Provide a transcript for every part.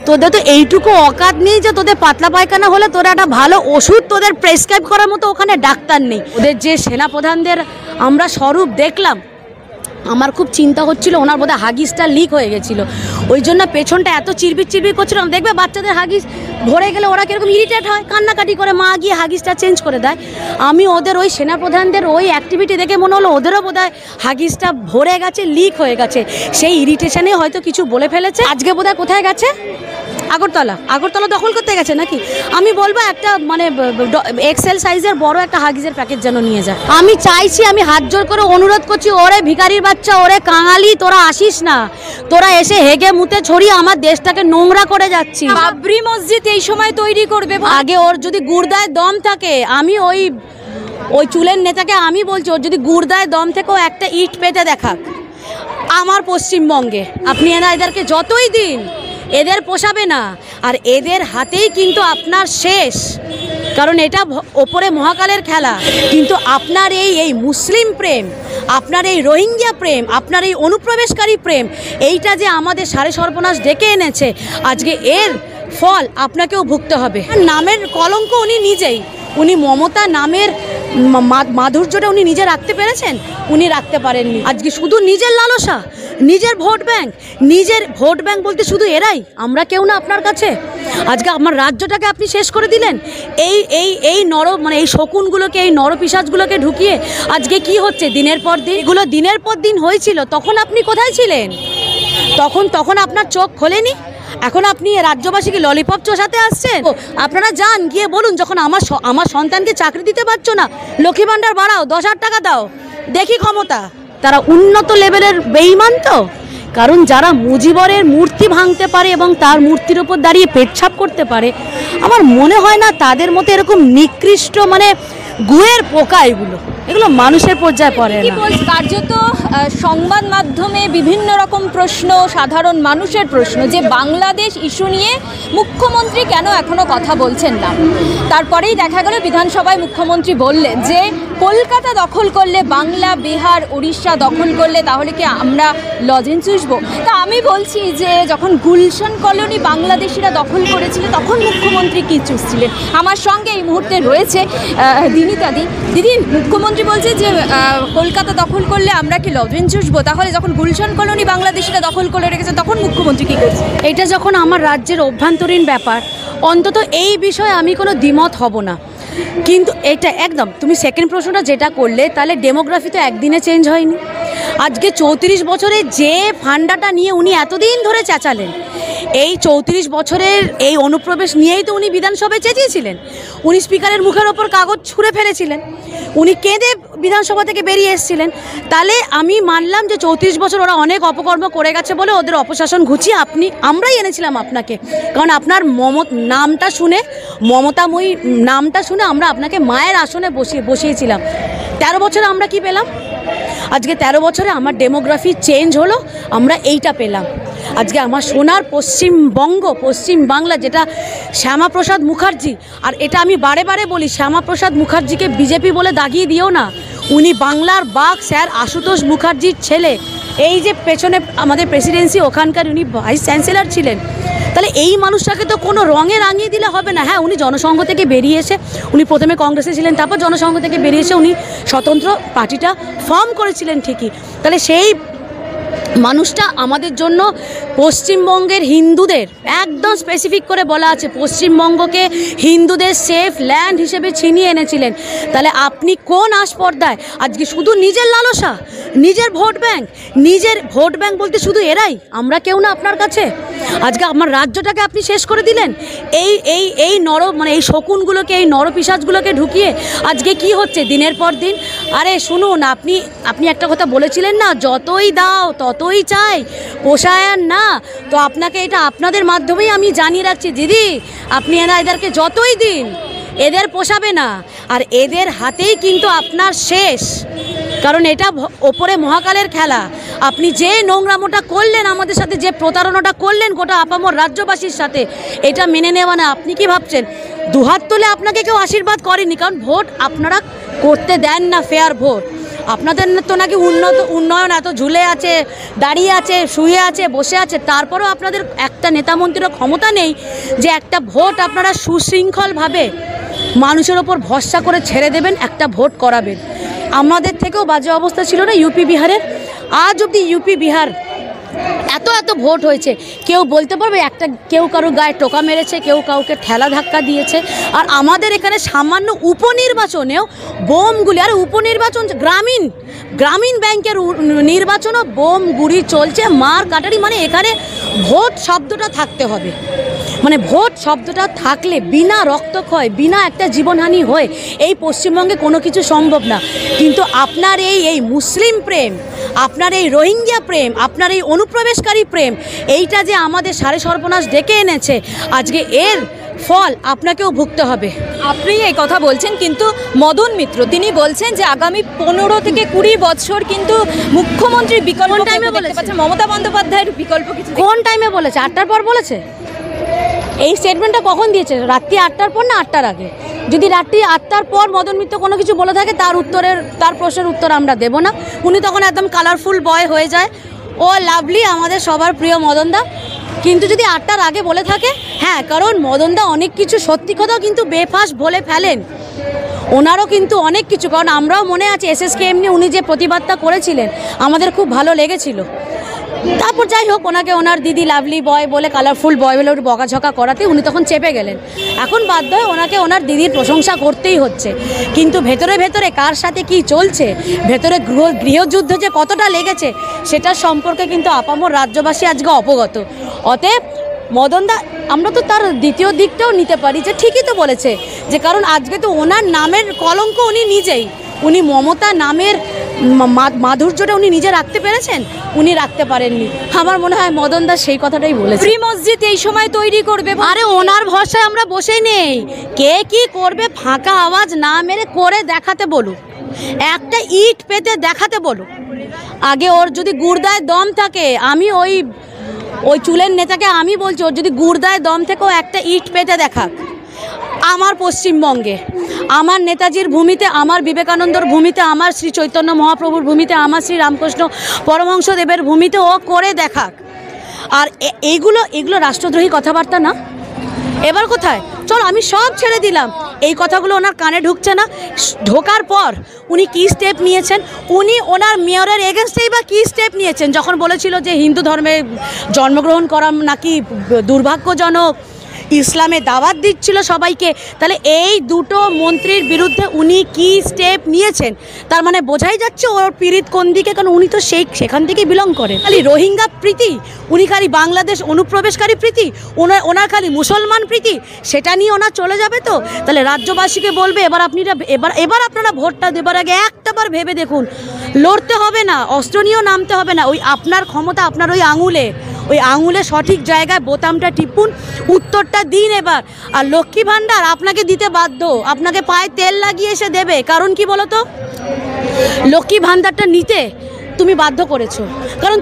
তোদের তো এইটুকু অকাত নেই যে তোদের পাতলা পায়খানা হলে তোরা একটা ভালো ওষুধ তোদের প্রেসক্রাইব করার মতো ওখানে ডাক্তার নেই। ওদের যে সেনাপ্রধানদের আমরা স্বরূপ দেখলাম, আমার খুব চিন্তা হচ্ছিল ওনার বোধহয় হাগিসটা লিক হয়ে গেছিলো, ওই জন্য পেছনটা এত চিরবির চিরবির করছিল। দেখবে বাচ্চাদের হাগিস ভরে গেলে ওরা কীরকম ইরিটেট হয়, কান্নাকাটি করে, মা গিয়ে হাগিসটা চেঞ্জ করে দেয়। আমি ওদের ওই সেনাপ্রধানদের ওই অ্যাক্টিভিটি দেখে মনে হলো ওদেরও বোধহয় হাগিসটা ভরে গেছে, লিক হয়ে গেছে, সেই ইরিটেশনে হয়তো কিছু বলে ফেলেছে। আজকে বোধহয় কোথায় গেছে? আগরতলা দখল করতে গেছে নাকি? আমি বলবো একটা মানে এক্সেল সাইজের বড় একটা হাগিসের প্যাকেট যেন নিয়ে যায়। আমি চাইছি, আমি হাত জোর করে অনুরোধ করছি, ওরে ভিখারির বাচ্চা, ওরে কাঙালি, তোরা আসিস না, তোরা এসে হেগে মুতে ছড়িয়ে আমার দেশটাকে নোংরা করে যাচ্ছিস। বাবরি মসজিদ এই সময় তৈরি করবে, আগে ওর যদি গুড়দায় দম থাকে, আমি ওই চুলের নেতাকে আমি বলছি, ওর যদি গুড়দায় দম থেকে ও একটা ইট পেতে দেখাক আমার পশ্চিমবঙ্গে। আপনি এদেরকে যতই দিন এদের পোষাবে না, আর এদের হাতেই কিন্তু আপনার শেষ, কারণ এটা ওপরে মহাকালের খেলা। কিন্তু আপনার এই মুসলিম প্রেম, আপনার এই রোহিঙ্গা প্রেম, আপনার এই অনুপ্রবেশকারী প্রেম, এইটা যে আমাদের সাড়ে সর্বনাশ ডেকে এনেছে, আজকে এর ফল আপনাকেও ভুগতে হবে। নামের কলঙ্ক উনি নিজেই, উনি মমতা নামের মাধুর্যটা উনি নিজে রাখতে পেরেছেন? উনি রাখতে পারেননি। আজকে শুধু নিজের লালসা, নিজের ভোট ব্যাংক বলতে শুধু এরাই, আমরা কেউ না আপনার কাছে। আজকে আমার রাজ্যটাকে আপনি শেষ করে দিলেন এই এই শকুনগুলোকে, এই নরপিশাচগুলোকে ঢুকিয়ে। আজকে কি হচ্ছে? দিনের পর দিন এগুলো দিনের পর দিন হয়েছিল, তখন আপনি কোথায় ছিলেন? তখন আপনার চোখ খোলেনি? এখন আপনি রাজ্যবাসীকে ললিপপ চষাতে আসছেন? আপনারা যান গিয়ে বলুন, যখন আমার সন্তানকে চাকরি দিতে পারছো না, লক্ষ্মী ভাণ্ডার বাড়াও, 10,000 টাকা দাও, দেখি ক্ষমতা। তারা উন্নত লেভেলের বেঈমান তো, কারণ যারা মুজিবরের মূর্তি ভাঙতে পারে এবং তার মূর্তির ওপর দাঁড়িয়ে পেটছাপ করতে পারে, আমার মনে হয় না তাদের মতো এরকম নিকৃষ্ট মানে গুয়ের পোকা এগুলো মানুষের পর্যায়ে পড়ে না। কার্যত সংবাদ মাধ্যমে বিভিন্ন রকম প্রশ্ন, সাধারণ মানুষের প্রশ্ন, যে বাংলাদেশ ইস্যু নিয়ে মুখ্যমন্ত্রী কেন এখনো কথা বলছেন না। তারপরেই দেখা গেল বিধানসভায় মুখ্যমন্ত্রী বললেন যে কলকাতা দখল করলে, বাংলা, বিহার, উড়িষ্যা দখল করলে তাহলে কি আমরা লজেন চুষবো? তা আমি বলছি যে যখন গুলশান কলোনি বাংলাদেশিরা দখল করেছিল, তখন মুখ্যমন্ত্রী কি চুষছিলেন? আমার সঙ্গে এই মুহূর্তে রয়েছে দিনিতাদি। দিদি, মুখ্যমন্ত্রী বলছে যে কলকাতা দখল করলে আমরা কি লজেন চুষবো, তাহলে যখন গুলশান কলোনি বাংলাদেশিরা দখল করে রেখেছে তখন মুখ্যমন্ত্রী কী করছে? এটা যখন আমার রাজ্যের অভ্যন্তরীণ ব্যাপার, অন্তত এই বিষয়ে আমি কোনো দ্বিমত হব না। কিন্তু এটা একদম, তুমি সেকেন্ড প্রশ্নটা যেটা করলে, তাহলে ডেমোগ্রাফি তো একদিনে চেঞ্জ হয়নি। আজকে 34 বছরে যে ফান্ডাটা নিয়ে উনি এতদিন ধরে চেঁচালেন, এই 34 বছরের এই অনুপ্রবেশ নিয়েই তো উনি বিধানসভায় চেঁচিয়েছিলেন। উনি স্পিকারের মুখের ওপর কাগজ ছুঁড়ে ফেলেছিলেন, উনি কেঁদে বিধানসভা থেকে বেরিয়ে এসেছিলেন। তাহলে আমি মানলাম যে 34 বছর ওরা অনেক অপকর্ম করে গেছে বলে ওদের অপশাসন ঘুচিয়ে আমরাই এনেছিলাম আপনাকে, কারণ আপনার নামটা শুনে, মমতাময়ী নামটা শুনে আমরা আপনাকে মায়ের আসনে বসিয়েছিলাম। 13 বছরে আমরা কি পেলাম? আজকে 13 বছরে আমার ডেমোগ্রাফি চেঞ্জ হলো, আমরা এইটা পেলাম। আজকে আমার সোনার পশ্চিমবঙ্গ, পশ্চিম বাংলা, যেটা শ্যামাপ্রসাদ মুখার্জি, আর এটা আমি বারে বারে বলি, শ্যামাপ্রসাদ মুখার্জিকে বিজেপি বলে দাগিয়ে দিও না। উনি বাংলার বাঘ স্যার আশুতোষ মুখার্জির ছেলে। এই যে পেছনে আমাদের প্রেসিডেন্সি, ওখানকার উনি ভাইস চ্যান্সেলর ছিলেন। তাহলে এই মানুষটাকে তো কোনো রঙে রাঙিয়ে দিলে হবে না। হ্যাঁ, উনি জনসংঘ থেকে বেরিয়ে এসে, উনি প্রথমে কংগ্রেসে ছিলেন, তারপর জনসংঘ থেকে বেরিয়ে এসে উনি স্বতন্ত্র পার্টিটা ফর্ম করেছিলেন ঠিকই। তাহলে সেই মানুষটা আমাদের জন্য পশ্চিমবঙ্গের হিন্দুদের একদম স্পেসিফিক করে বলা আছে, পশ্চিমবঙ্গকে হিন্দুদের সেফ ল্যান্ড হিসেবে ছিনিয়ে এনেছিলেন। তাহলে আপনি কোন আসপর্দায় আজকে শুধু নিজের লালসা, নিজের ভোট ব্যাংক বলতে শুধু এরাই, আমরা কেউ না আপনার কাছে। আজকে আমার রাজ্যটাকে আপনি শেষ করে দিলেন এই এই শকুনগুলোকে, এই নরপিশাচগুলোকে ঢুকিয়ে। আজকে কি হচ্ছে দিনের পর দিন? আরে শুনুন, আপনি একটা কথা বলেছিলেন না, যতই দাও ততই চাই, পোষায় আর না। তো আপনাকে এটা আপনাদের মাধ্যমেই আমি জানিয়ে রাখছি দিদি, আপনি এদেরকে যতই দিন এদের পোষাবে না, আর এদের হাতেই কিন্তু আপনার শেষ, কারণ এটা ওপরে মহাকালের খেলা। আপনি যে নোংরামোটা করলেন আমাদের সাথে, যে প্রতারণাটা করলেন গোটা আপামর রাজ্যবাসীর সাথে, এটা মেনে নেওয়া না। আপনি কি ভাবছেন দুহাত তুলে আপনাকে কেউ আশীর্বাদ করেনি? কারণ ভোট আপনারা করতে দেন না, ফেয়ার ভোট। আপনাদের তো নাকি উন্নয়ন এত ঝুলে আছে, দাঁড়িয়ে আছে, শুয়ে আছে, বসে আছে, তারপরেও আপনাদের একটা নেতামন্ত্রীরও ক্ষমতা নেই যে একটা ভোট আপনারা সুশৃঙ্খলভাবে মানুষের ওপর ভরসা করে ছেড়ে দেবেন, একটা ভোট করাবেন। আমাদের থেকেও বাজে অবস্থা ছিল না ইউপি বিহারের? আজ অবধি ইউপি বিহার এত ভোট হয়েছে, কেউ বলতে পারবে একটা কেউ কারো গায়ে টোকা মেরেছে, কেউ কাউকে ঠেলা ধাক্কা দিয়েছে? আর আমাদের এখানে সামান্য উপনির্বাচনেও বোমগুলি, আর উপনির্বাচন গ্রামীণ ব্যাংকের নির্বাচনও বোম গুলি চলছে, মার কাটারি। মানে এখানে ভোট শব্দটা থাকতে হবে, মানে ভোট শব্দটা থাকলে বিনা রক্তক্ষয়, বিনা একটা জীবনহানি হয়ে এই পশ্চিমবঙ্গে কোনো কিছু সম্ভব না। কিন্তু আপনার এই মুসলিম প্রেম, আপনার এই রোহিঙ্গা প্রেম, আপনার এই অনুপ্রবেশকারী প্রেম, এইটা যে আমাদের সাড়ে সর্বনাশ ডেকে এনেছে, আজকে এর ফল আপনাকেও ভুগতে হবে। আপনি এই কথা বলছেন, কিন্তু মদন মিত্র তিনি বলছেন যে আগামী 15 থেকে 20 বছর কিন্তু মুখ্যমন্ত্রীর বিকল্প টাইমে বলেছে? মমতা বন্দ্যোপাধ্যায়ের বিকল্প কিছু কোন টাইমে বলেছে? 8টার পর বলেছে? এই স্টেটমেন্টটা কখন দিয়েছে? রাত্রি 8টার পর না 8টার আগে? যদি রাত্রি 8টার পর মদন মিত্র কোনো কিছু বলে থাকে, তার প্রশ্নের উত্তর আমরা দেব না। উনি তখন একদম কালারফুল বয় হয়ে যায়, ও লাভলি, আমাদের সবার প্রিয় মদনদা। কিন্তু যদি 8টার আগে বলে থাকে, হ্যাঁ, কারণ মদনদা অনেক কিছু সত্যি কথাও কিন্তু বেফাঁস বলে ফেলেন, ওনারও কিন্তু অনেক কিছু। কারণ আমরাও মনে আছে SSKM নিয়ে উনি যে প্রতিবাদটা করেছিলেন, আমাদের খুব ভালো লেগেছিল। তারপর যাই হোক, ওনাকে ওনার দিদি লাভলি বয় বলে, কালারফুল বয় বলে বকাঝকা করাতে উনি তখন চেপে গেলেন। এখন বাধ্য হয়ে ওনাকে ওনার দিদির প্রশংসা করতেই হচ্ছে। কিন্তু ভেতরে ভেতরে কার সাথে কি চলছে, ভেতরে গৃহযুদ্ধ যে কতটা লেগেছে, সেটার সম্পর্কে কিন্তু আপামর রাজ্যবাসী আজকে অবগত। অতএব মদনদা, আমরা তো তার দ্বিতীয় দিকটাও নিতে পারি যে ঠিকই তো বলেছে, যে কারণ আজকে তো ওনার নামের কলঙ্ক উনি নিজেই, উনি মমতা নামের মাধুর্যটা উনি নিজে রাখতে পেরেছেন, উনি রাখতে পারেননি। আমার মনে হয় মদনদা সেই কথাটাই বলেছে। প্রি মসজিদ এই সময় তৈরি করবে, আরে ওনার ভরসায় আমরা বসে নেই, কে কি করবে ফাঁকা আওয়াজ না মেরে করে দেখাতে বলুক, একটা ইট পেতে দেখাতে বলুক। আগে ওর যদি গুর্দায় দম থাকে, আমি ওই চুলের নেতাকে আমি বলছি, ওর যদি গুর্দায় দম থেকে ও একটা ইট পেতে দেখাক আমার পশ্চিমবঙ্গে, আমার নেতাজির ভূমিতে, আমার বিবেকানন্দর ভূমিতে, আমার শ্রী চৈতন্য মহাপ্রভুর ভূমিতে, আমার শ্রী রামকৃষ্ণ পরমহংসদেবের ভূমিতে ও করে দেখাক। আর এইগুলো রাষ্ট্রদ্রোহী কথাবার্তা না? এবার কোথায়? চল, আমি সব ছেড়ে দিলাম, এই কথাগুলো ওনার কানে ঢুকছে না। ঢোকার পর উনি কী স্টেপ নিয়েছেন? উনি ওনার মেয়রের এগেনস্টেই বা কী স্টেপ নিয়েছেন? যখন বলেছিল যে হিন্দু ধর্মে জন্মগ্রহণ করা নাকি দুর্ভাগ্যজনক, ইসলামে দাওয়াত দিচ্ছিল সবাইকে, তাহলে এই দুটো মন্ত্রীর বিরুদ্ধে উনি কি স্টেপ নিয়েছেন? তার মানে বোঝাই যাচ্ছে ওর পীড়িত কোন দিকে, কারণ উনি তো সেখান থেকে বিলং করেন। খালি রোহিঙ্গা প্রীতি, উনি খালি বাংলাদেশ অনুপ্রবেশকারী প্রীতি, ওনার খালি মুসলমান প্রীতি, সেটা নিয়ে ওনার চলে যাবে। তো তাহলে রাজ্যবাসীকে বলবে, এবার আপনারা ভোটটা দেবার আগে একটাবার ভেবে দেখুন, লড়তে হবে না, অস্ত্র নিয়েও নামতে হবে না, ওই আপনার ক্ষমতা আপনার ওই আঙুলে সঠিক জায়গায় বোতামটা টিপুন, উত্তরটা দিন এবার। আর লক্ষ্মী ভাণ্ডার আপনাকে দিতে বাধ্য, আপনাকে পায়ে তেল লাগিয়ে এসে দেবে। কারণ কি বলো তো, লক্ষ্মী ভাণ্ডারটা নিতে তুমি বাধ্য করেছো, কারণ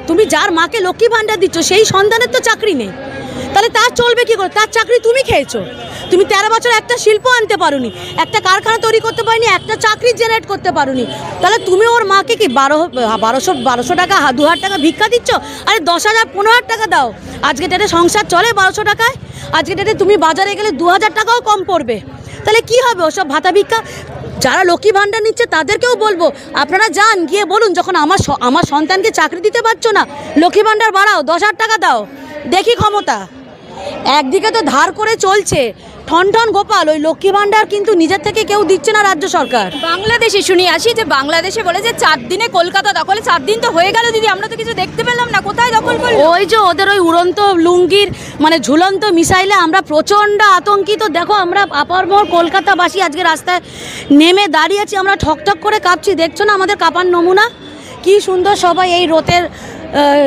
তুমি যার মাকে লক্ষ্মী ভাণ্ডার দিচ্ছ সেই সন্তানের তো চাকরি নেই, তাহলে তার চলবে কি করে? তার চাকরি তুমি খেয়েছো। তুমি 13 বছর একটা শিল্প আনতে পারোনি, একটা কারখানা তৈরি করতে পারোনি, একটা চাকরি জেনারেট করতে পারোনি, তাহলে তুমি ওর মাকে কি 1200 টাকা 2000 টাকা ভিক্ষা দিচ্ছ? আরে 10,000 15,000 টাকা দাও। আজকে ডেটে সংসার চলে 1200 টাকায়? আজকে ডেটে তুমি বাজারে গেলে 2000 টাকাও কম পড়বে। তাহলে কি হবে ওসব ভাতা ভিক্ষা? যারা লক্ষ্মী ভাণ্ডার নিচ্ছে তাদেরকেও বলবো, আপনারা যান, গিয়ে বলুন, যখন আমার সন্তানকে চাকরি দিতে পারছো না, লক্ষ্মী ভাণ্ডার বাড়াও, 10,000 টাকা দাও, দেখি ক্ষমতা। একদিকে তো ধার করে চলছে ঠন গোপাল, ওই লক্ষ্মী ভাণ্ডার কিন্তু নিজের থেকে কেউ দিচ্ছে না রাজ্য সরকার। বাংলাদেশে শুনি আসি যে বাংলাদেশে বলে যে 4 দিনে কলকাতা দখলে। 4 দিন তো হয়ে গেল দিদি, আমরা তো কিছু দেখতে পেলাম না, কোথায় দখল করলো? ওই যে ওদের ওই উড়ন্ত লুঙ্গির মানে ঝুলন্ত মিসাইলে আমরা প্রচণ্ড আতঙ্কিত। দেখো, আমরা আপামর কলকাতাবাসী আজকে রাস্তায় নেমে দাঁড়িয়ে আছি, আমরা ঠকঠক করে কাঁপছি। দেখছো না আমাদের কাঁপার নমুনা? কি সুন্দর সবাই এই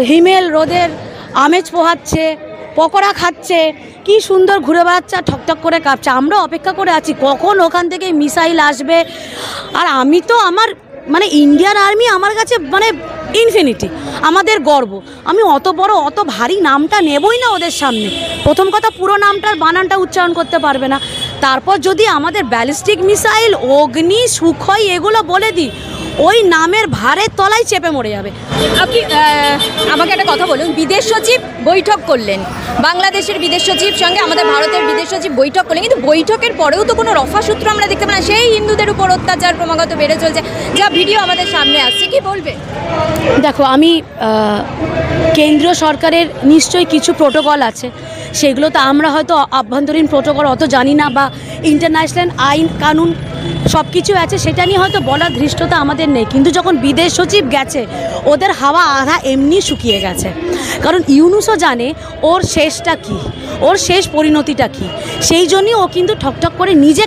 হিমেল রোদের আমেজ পোহাচ্ছে, পকোড়া খাচ্ছে, কি সুন্দর ঘুরে বেড়াচ্ছে, ঠকঠক করে কাঁপছে। আমরা অপেক্ষা করে আছি কখন ওখান থেকে মিসাইল আসবে। আর আমি তো মানে ইন্ডিয়ান আর্মি আমার কাছে মানে ইনফিনিটি, আমাদের গর্ব। আমি অত বড় অত ভারী নামটা নেবই না ওদের সামনে। প্রথম কথা, পুরো নামটার বানানটা উচ্চারণ করতে পারবে না। তারপর যদি আমাদের ব্যালিস্টিক মিসাইল, অগ্নি, সুখই এগুলো বলে দিই, ওই নামের ভারের তলায় চেপে মরে যাবে। আপনি আমাকে একটা কথা বলুন, বিদেশ সচিব বৈঠক করলেন, বাংলাদেশের বিদেশ সচিব সঙ্গে আমাদের ভারতের বিদেশ সচিব বৈঠক করলেন, কিন্তু বৈঠকের পরেও তো কোনো রফা সূত্র আমরা দেখতে পাই না। সেই হিন্দুদের উপর অত্যাচার ক্রমাগত বেড়ে চলছে, যা ভিডিও আমাদের সামনে আসছে, কি বলবে? দেখো, আমি কেন্দ্রীয় সরকারের নিশ্চয়ই কিছু প্রোটোকল আছে, সেগুলো তো আমরা হয়তো আভ্যন্তরীণ প্রোটোকল অত জানি না, বা ইন্টারন্যাশনাল আইন কানুন সব কিছু আছে, সেটা নিয়ে হয়তো বলার ধৃষ্টতা আমাদের নেই। কিন্তু যখন বিদেশ সচিব গেছে, ওদের হাওয়া আধা এমনি শুকিয়ে গেছে, কারণ ইউনুসও জানে ওর শেষটা কি, ওর শেষ পরিণতিটা কি। সেই জন্যই ও কিন্তু ঠকঠক করে নিজে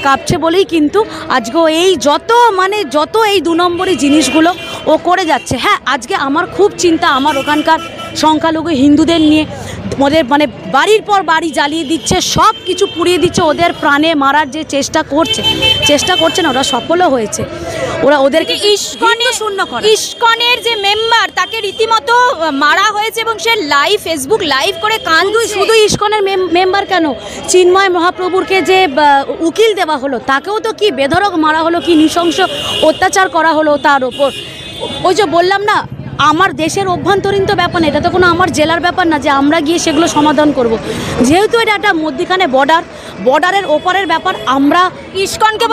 কাঁপছে বলেই কিন্তু আজকে এই যত এই 2 নম্বরই জিনিসগুলো ও করে যাচ্ছে। হ্যাঁ, আজকে আমার খুব চিন্তা আমার ওখানকার সংখ্যালঘু হিন্দুদের নিয়ে। ওদের বাড়ির পর বাড়ি জ্বালিয়ে দিচ্ছে, সব কিছু পুড়িয়ে দিচ্ছে, ওদের প্রাণে মারার যে চেষ্টা করছে না, ওরা সফলও হয়েছে। ওদেরকে ইসকনের যে মেম্বার, তাকে রীতিমতো মারা হয়েছে এবং সে ফেসবুক লাইভ করে কাঁদছে। শুধু ইসকনের মেম্বার কেন, চিন্ময় মহাপ্রভুরকে যে উকিল দেওয়া হলো, তাকেও তো কি বেধড়ক মারা হলো, কি নৃশংস অত্যাচার করা হলো তার ওপর। ওই যে বললাম না, আমার দেশের অভ্যন্তরীণ তো ব্যাপার না, এটা তো কোনো আমার জেলার ব্যাপার না যে আমরা গিয়ে সেগুলো সমাধান করব। যেহেতু এটা একটা মধ্যিখানে বর্ডারের ওপারের ব্যাপার। আমরা ইসকনকে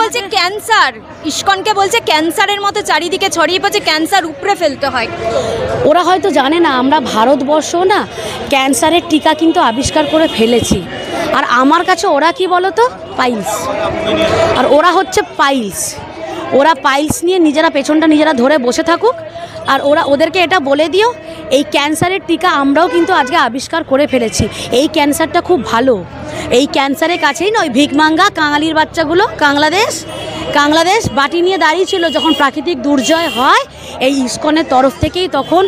বলছে ক্যান্সারের মতো চারিদিকে ছড়িয়ে পড়ছে, ক্যান্সার উপড়ে ফেলতে হয়। ওরা হয়তো জানে না আমরা ভারতবর্ষ না ক্যান্সারের টিকা কিন্তু আবিষ্কার করে ফেলেছি। আর আমার কাছে ওরা কি বলো তো, পাইলস। আর ওরা হচ্ছে ওরা পাইলস নিয়ে নিজেরা ধরে বসে থাকুক। আর ওদেরকে এটা বলে দিও, এই ক্যান্সারের টিকা আমরাও কিন্তু আজকে আবিষ্কার করে ফেলেছি। এই ক্যান্সারটা খুব ভালো। এই ক্যান্সারের কাছেই নয়, ভিকমাঙ্গা কাঙালির বাচ্চাগুলো কাংলাদেশ বাটি নিয়ে দাঁড়িয়েছিল যখন প্রাকৃতিক দুর্যোগ হয়। এই ইসকনের তরফ থেকেই তখন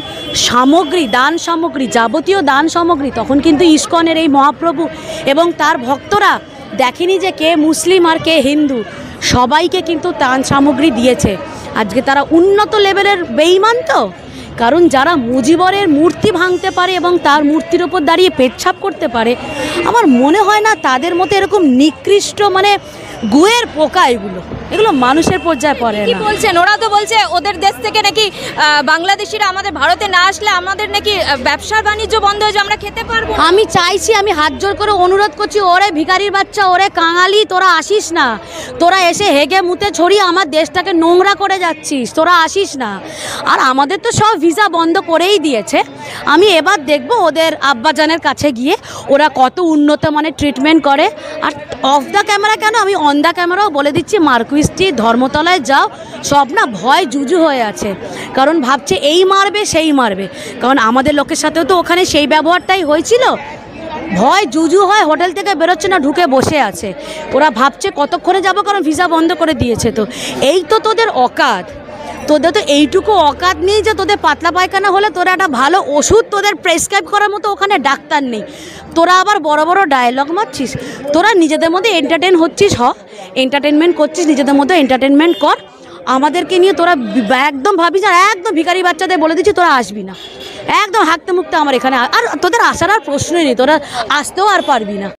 যাবতীয় দান সামগ্রী তখন কিন্তু ইসকনের এই মহাপ্রভু এবং তার ভক্তরা দেখেনি যে কে মুসলিম আর কে হিন্দু, সবাইকে কিন্তু দান সামগ্রী দিয়েছে। আজকে তারা উন্নত লেভেলের বেঈমান তো, কারণ যারা মুজিবরের মূর্তি ভাঙতে পারে এবং তার মূর্তির ওপর দাঁড়িয়ে পেচ্ছাপ করতে পারে, আমার মনে হয় না তাদের মতো এরকম নিকৃষ্ট গুয়ের পোকা এগুলো মানুষের পর্যায়ে পড়ে কি না। বলছেন? ওরা তো বলছে ওদের দেশ থেকে নাকি বাংলাদেশিরা আমাদের ভারতে না আসলে আমাদের নাকি ব্যবসা বাণিজ্য বন্ধ হয়ে যাবে, আমরা খেতে পারবো। আমি চাইছি, আমি হাত জোর করে অনুরোধ করছি, ওরে ভিখারির বাচ্চা, ওরে কাঙালি, তোরা আসিস না। তোরা এসে হেগে মুতে ছড়িয়ে আমার দেশটাকে নোংরা করে যাচ্ছিস, তোরা আসিস না। আর আমাদের তো সব ভিসা বন্ধ করেই দিয়েছে। আমি এবার দেখব ওদের আব্বাজানের কাছে গিয়ে ওরা কত উন্নত মানের ট্রিটমেন্ট করে। আর অফ দ্য ক্যামেরা কেন, আমি অন দ্য ক্যামেরাও বলে দিচ্ছি, মার্কুইস্টি ধর্মতলায় যাও, সব না ভয় জুজু হয়ে আছে, কারণ ভাবছে এই মারবে সেই মারবে। কারণ আমাদের লোকের সাথেও তো ওখানে সেই ব্যবহারটাই হয়েছিল। ভয় জুজু হয়, হোটেল থেকে বেরোচ্ছে না, ঢুকে বসে আছে। ওরা ভাবছে কতক্ষণে যাব, কারণ ভিসা বন্ধ করে দিয়েছে। তো এই তো তোদের অকাত, তোদের তো এইটুকু অকাত নেই যে তোদের পাতলা পায়খানা হলে তোরা একটা ভালো ওষুধ তোদের প্রেসক্রাইব করার মতো ওখানে ডাক্তার নেই। তোরা আবার বড় বড় ডায়লগ মারছিস, তোরা নিজেদের মধ্যে এন্টারটেনমেন্ট করছিস, নিজেদের মধ্যে এন্টারটেনমেন্ট কর। আমাদেরকে নিয়ে তোরা একদম ভাবিস, আর একদম ভিখারি বাচ্চাদের বলে দিচ্ছি তোরা আসবি না, একদম হাঁকতে মুখতে আমার এখানে। আর তোদের আসার আর প্রশ্নই নেই, তোরা আসতেও আর পারবি না।